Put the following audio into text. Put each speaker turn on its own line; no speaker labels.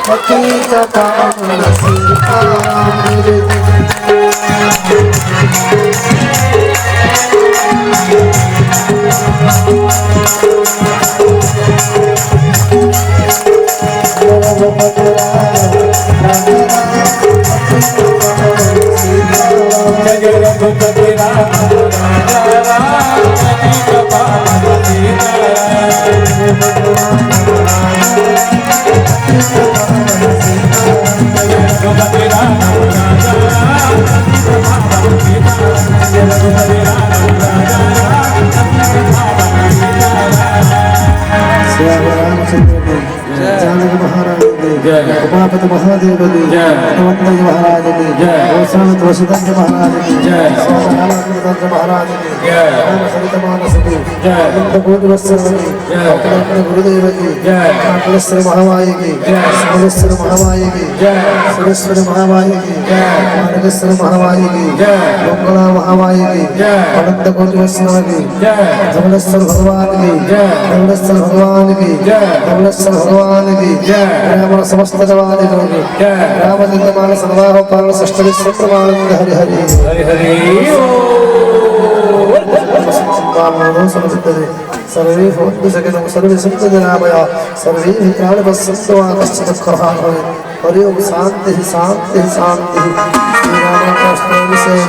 पतित पावन सीताराम उमापति महादेव की हनुमंत महाराज की गोस्वामी वसुदेव महाराज की स्वामी महाराज की सरित मानस की गुरुदेव की काकुलेश्वर महामाई की सुरेश्वर महामाई की सुरेश्वर महामाई की मानकेश्वर महामाई की मंगला महामाई की अनंत कोटि वैष्णव की धवलेश्वर भगवान की धवलेश्वर भगवान की धवलेश्वर भगवान की ब्राह्मण समस्त जवान की रामचंद्र मान सर्वाह पाल षष्ठ विश्व प्रमाण हरि हरि हरि हरि सर्वे भवन्तु सकिनं सर्वे सन्तु जनामया सर्वे प्राणपस्सन्तु कश्चित् दुःखः भवेत् हरि ओम शान्तिः शान्तिः शान्तिः श्री रामकृष्ण विषय